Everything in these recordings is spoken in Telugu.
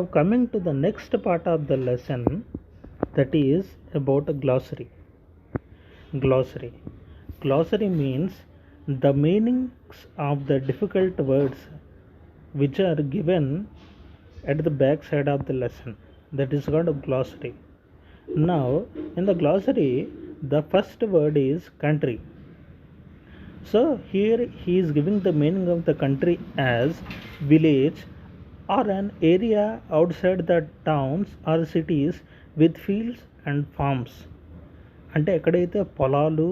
Now coming to the next part of the lesson, that is about a glossary. Glossary. Glossary means the meanings of the difficult words which are given at the back side of the lesson. That is called a glossary. Now, in the glossary, the first word is country. So, here he is giving the meaning of the country as village or an area outside the towns or cities with fields and farms. అంటే ఎక్కడైతే పొలాలు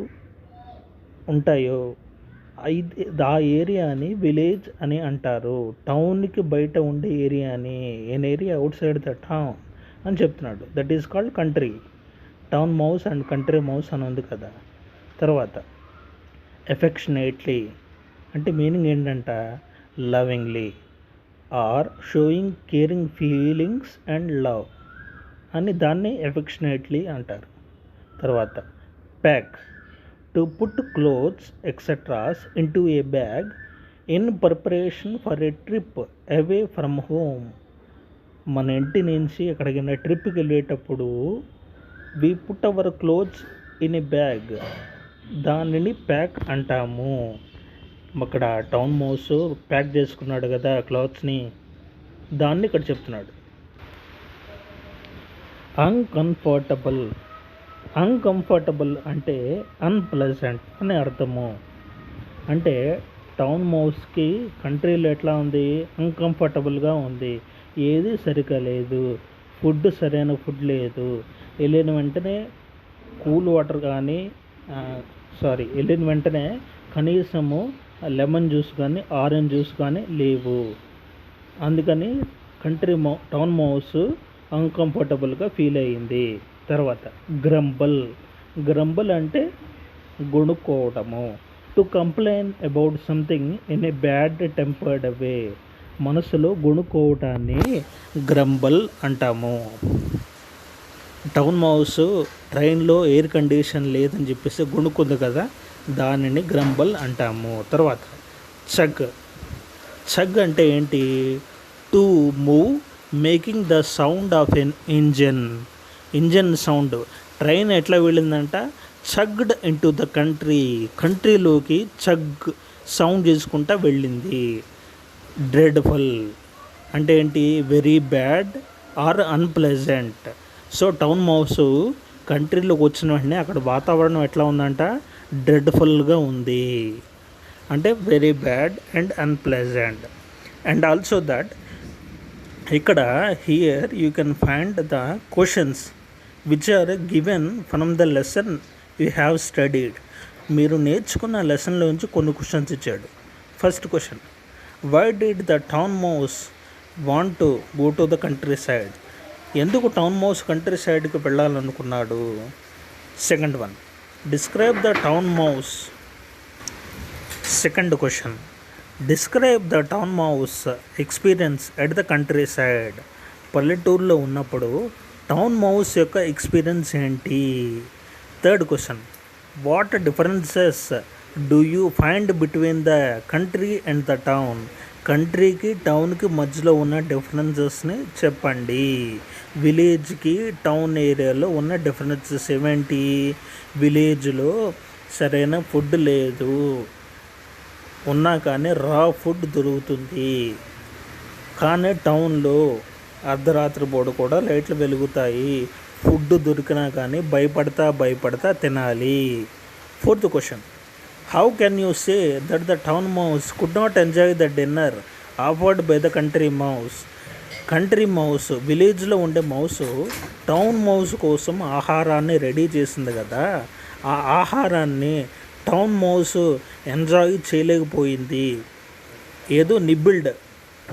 ఉంటాయో ఆ ఏరియాని విలేజ్ అని అంటారు. టౌన్కి బయట ఉండే ఏరియాని an area outside the town అని చెప్తున్నాడు. That is called country. Town mouse and country mouse అని ఉంది కదా. తర్వాత ఎఫెక్షనేట్లీ అంటే మీనింగ్ ఏంటంట lovingly or showing caring feelings and love అని దాన్ని ఎఫెక్షనేట్లీ అంటారు. తర్వాత pack to put clothes etceteras into a bag in preparation for a trip away from home. మన ఇంటి నుంచి ఎక్కడికైనా ట్రిప్కి వెళ్ళేటప్పుడు we put our clothes in a bag, దానిని ప్యాక్ అంటాము. అక్కడ టౌన్ మౌస్ ప్యాక్ చేసుకున్నాడు కదా క్లాత్స్ని, దాన్ని ఇక్కడ చెప్తున్నాడు. అన్కంఫర్టబుల్. అన్కంఫర్టబుల్ అంటే అన్ప్లెజెంట్ అని అర్థము. అంటే టౌన్ మౌస్కి కంట్రీలో ఎట్లా ఉంది, అన్కంఫర్టబుల్గా ఉంది, ఏది సరిగా లేదు, ఫుడ్ సరైన ఫుడ్ లేదు, వెళ్ళిన వెంటనే కూల్ వాటర్ కానీ వెళ్ళిన వెంటనే కనీసము లెమన్ జ్యూస్ కానీ ఆరెంజ్ జ్యూస్ కానీ లేవు. అందుకని టౌన్ మౌస్ అన్కంఫర్టబుల్గా ఫీల్ అయ్యింది. తర్వాత గ్రంబల్. గ్రంబల్ అంటే గొణుక్కోవటము. To complain about something in a bad tempered way. మనసులో గొణుక్కోవటాన్ని గ్రంబల్ అంటాము. టౌన్ మౌస్ ట్రైన్లో ఎయిర్ కండిషన్ లేదని చెప్పేసి గొణుక్కుంది కదా, దానిని గ్రంబల్ అంటాము. తర్వాత చగ్. చగ్ అంటే ఏంటి, to move making the sound of an engine. Engine sound. Train ఎట్లా వెళ్ళిందంట, చగ్డ్ ఇంటూ ద కంట్రీ. కంట్రీలోకి చగ్ సౌండ్ చేసుకుంటా వెళ్ళింది. డ్రెడ్ఫుల్ అంటే ఏంటి, very bad or unpleasant. So town mouse కంట్రీలోకి వచ్చిన వెంటనే అక్కడ వాతావరణం ఎట్లా ఉందంట, డ్రెడ్ఫుల్గా ఉంది. అంటే very bad and unpleasant. And also that ఇక్కడ here you can find the questions which are given from the lesson you have studied. మీరు నేర్చుకున్న లెసన్లోంచి కొన్ని క్వశ్చన్స్ ఇచ్చాడు. First question, why did the town mouse want to go to the country side. ఎందుకు టౌన్ మౌస్ కంట్రీ సైడ్కి వెళ్ళాలనుకున్నాడు. Second one, describe the town mouse. Second question, describe the town mouse experience at the country side. పల్లెటూరులో ఉన్నప్పుడు టౌన్ మౌస్ యొక్క ఎక్స్పీరియన్స్ ఏంటి. Third question, what differences do you find between the country and the town. కంట్రీకి టౌన్కి మధ్యలో ఉన్న డిఫరెన్సెస్ని చెప్పండి. విలేజ్కి టౌన్ ఏరియాలో ఉన్న డిఫరెన్సెస్ ఏమేంటి, విలేజ్లో సరైన ఫుడ్ లేదు, ఉన్నా కానీ రా ఫుడ్ దొరుకుతుంది. కానీ టౌన్లో అర్ధరాత్రి పూట కూడా లైట్లు వెలుగుతాయి, ఫుడ్ దొరికినా కానీ భయపడతా తినాలి. Fourth question, how can you say that the town mouse could not enjoy the dinner offered by the country mouse. Country mouse, విలేజ్లో ఉండే మౌస్ టౌన్ మౌస్ కోసం ఆహారాన్ని రెడీ చేసింది కదా, ఆ ఆహారాన్ని టౌన్ మౌస్ ఎంజాయ్ చేయలేకపోయింది. ఏదో నిబిల్డ్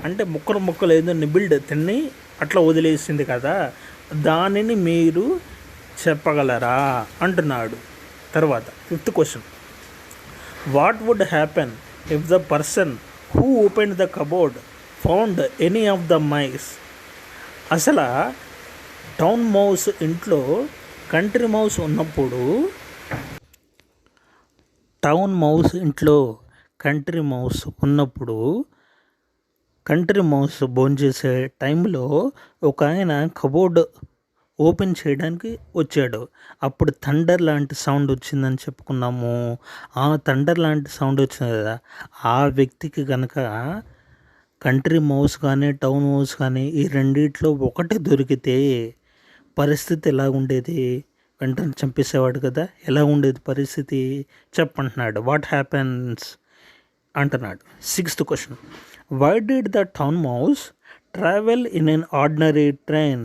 అంటే ముక్కలు ఏదో నిబిల్డ్ తిని అట్లా వదిలేసింది కదా, దానిని మీరు చెప్పగలరా అంటున్నాడు. తర్వాత fifth question, what would happen if the person who open the cupboard found any of the mice. అసలు టౌన్ మౌస్ ఇంట్లో కంట్రీ మౌస్ ఉన్నప్పుడు, టౌన్ మౌస్ ఇంట్లో కంట్రీ మౌస్ ఉన్నప్పుడు కంట్రీ మౌస్ భోంచేసే టైంలో ఒక ఆయన కబోర్డ్ ఓపెన్ చేయడానికి వచ్చాడు. అప్పుడు థండర్ లాంటి సౌండ్ వచ్చిందని చెప్పుకున్నాము. ఆ థండర్ లాంటి సౌండ్ వచ్చింది కదా, ఆ వ్యక్తికి కనుక కంట్రీ మౌస్ కానీ టౌన్ మౌస్ కానీ ఈ రెండిట్లో ఒకటి దొరికితే పరిస్థితి ఎలా ఉండేది? వెంటనే చంపేసేవాడు కదా. ఎలా ఉండేది పరిస్థితి చెప్పంటున్నాడు. వాట్ హ్యాపెన్స్ అంటున్నాడు. 6th question, why did the town mouse travel in an ordinary train?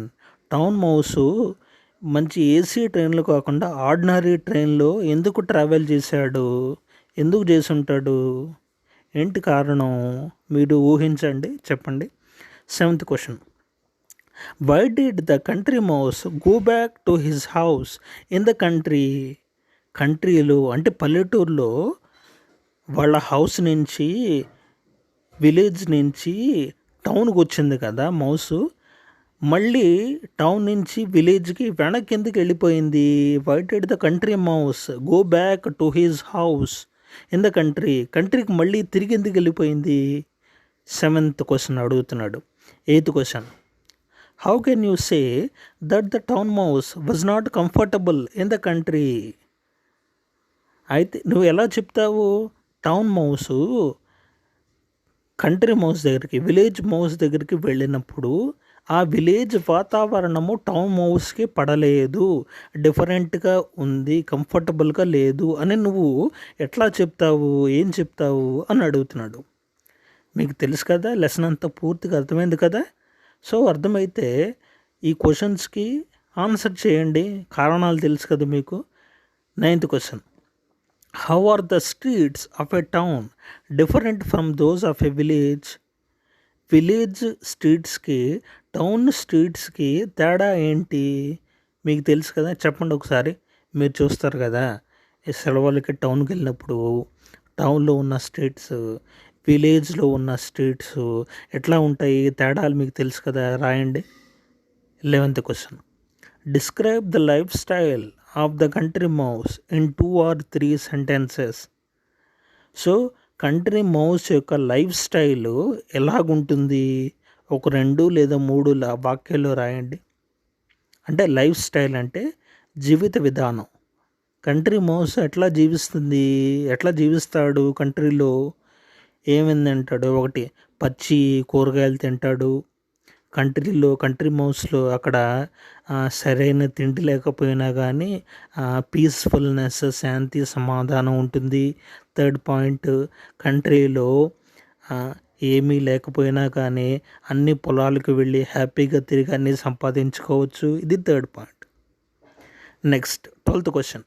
Town mouse మంచి ఏసీ ట్రైన్లు కాకుండా ఆర్డినరీ ట్రైన్లో ఎందుకు ట్రావెల్ చేశాడు? ఎందుకు చేసి ఉంటాడు? ఏంటి కారణం? మీరు ఊహించండి, చెప్పండి. 7th question, why did the country mouse go back to his house in the country? కంట్రీలో అంటే పల్లెటూరులో వాళ్ళ హౌస్ నుంచి, విలేజ్ నుంచి టౌన్కి వచ్చింది కదా మౌసు, మళ్ళీ టౌన్ నుంచి విలేజ్కి వెనక్కి ఎందుకు వెళ్ళిపోయింది? Why did the country mouse go back to his house in the country? కంట్రీకి మళ్ళీ తిరిగి ఎందుకు వెళ్ళిపోయింది? 7th క్వశ్చన్ అడుగుతున్నాడు. 8th question, how can you say that the town mouse was not comfortable in the country? అయితే నువ్వు ఎలా చెప్తావు? టౌన్ మౌసు కంట్రీ మౌస్ దగ్గరికి, విలేజ్ మౌస్ దగ్గరికి వెళ్ళినప్పుడు ఆ విలేజ్ వాతావరణము టౌన్ మౌస్కి పడలేదు, డిఫరెంట్గా ఉంది, కంఫర్టబుల్గా లేదు అని నువ్వు ఎట్లా చెప్తావు? ఏం చెప్తావు అని అడుగుతున్నాడు. మీకు తెలుసు కదా, లెసన్ అంతా పూర్తిగా అర్థమైంది కదా. సో అర్థమైతే ఈ క్వశ్చన్స్కి ఆన్సర్ చేయండి, కారణాలు తెలుసు కదా మీకు. 9th question, how are the streets of a town different from those of a village? Village స్ట్రీట్స్కి టౌన్ స్ట్రీట్స్కి తేడా ఏంటి? మీకు తెలుసు కదా, చెప్పండి ఒకసారి. మీరు చూస్తారు కదా ఈ సెలవులకి టౌన్కి వెళ్ళినప్పుడు టౌన్లో ఉన్న స్ట్రీట్స్, విలేజ్లో ఉన్న స్ట్రీట్స్ ఎట్లా ఉంటాయి, తేడాలు మీకు తెలుసు కదా, రాయండి. 11th question, describe the life style of the country mouse in 2 or 3 sentences. So country mouse యొక్క లైఫ్ స్టైల్ ఎలాగుంటుంది? ఒక 2 లేదా 3 వాక్యాల్లో రాయండి. అంటే లైఫ్ స్టైల్ అంటే జీవిత విధానం. కంట్రీ మౌస్ ఎట్లా జీవిస్తుంది, ఎట్లా జీవిస్తాడు కంట్రీలో? ఏమైంది అంటాడు? ఒకటి, పచ్చి కూరగాయలు తింటాడు. కంట్రీ మౌస్లో అక్కడ సరైన తిండి లేకపోయినా కానీ పీస్ఫుల్నెస్, శాంతి, సమాధానం ఉంటుంది. 3rd పాయింట్, కంట్రీలో ఏమీ లేకపోయినా కానీ అన్ని పొలాలకు వెళ్ళి హ్యాపీగా తిరిగి అన్నీ సంపాదించుకోవచ్చు. ఇది 3rd point. Next 12th question,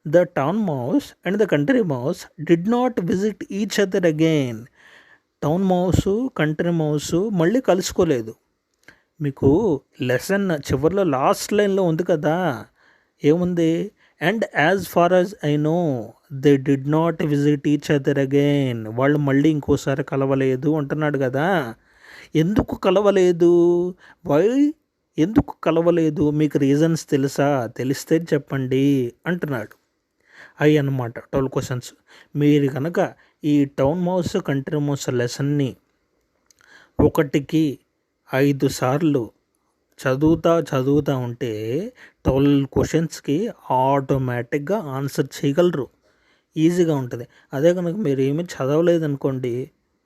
the town mouse and the country mouse did not visit each other again. Town mouse country mouse మళ్ళీ కలుసుకోలేదు. మీకు లెసన్ చివరిలో లాస్ట్ లైన్లో ఉంది కదా, ఏముంది? And as far as I know they did not visit each other again. వాళ్ళు మళ్ళీ ఇంకోసారి కలవలేదు అంటున్నాడు కదా. ఎందుకు కలవలేదు? వై? ఎందుకు కలవలేదు? మీకు రీజన్స్ తెలుసా? తెలిస్తే చెప్పండి అంటున్నాడు. అవి అన్నమాట 12 క్వశ్చన్స్. మీరు కనుక ఈ టౌన్ మౌస్ కంట్రీ మౌస్ లెసన్ని 1కి 5 సార్లు చదువుతా ఉంటే 12 క్వశ్చన్స్కి ఆటోమేటిక్గా ఆన్సర్ చేయగలరు. ఈజీగా ఉంటుంది. అదే కనుక మీరు ఏమీ చదవలేదనుకోండి,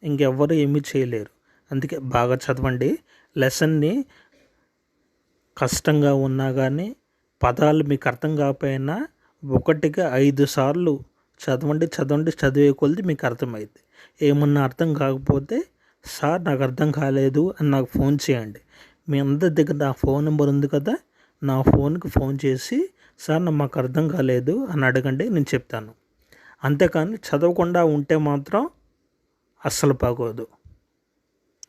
ఇంకెవ్వరు ఏమీ చేయలేరు. అందుకే బాగా చదవండి. లెసన్ని కష్టంగా ఉన్నా కానీ, పదాలు మీకు అర్థం కాకపోయినా 1కి 5 సార్లు చదవండి. చదివే కొలది మీకు అర్థమైంది. ఏమన్నా అర్థం కాకపోతే, సార్ నాకు అర్థం కాలేదు అని నాకు ఫోన్ చేయండి. మీ అందరి దగ్గర నా ఫోన్ నెంబర్ ఉంది కదా, నా ఫోన్కి ఫోన్ చేసి సార్ మాకు అర్థం కాలేదు అని అడగండి, నేను చెప్తాను. అంతేకాని చదవకుండా ఉంటే మాత్రం అస్సలు బాగోదు.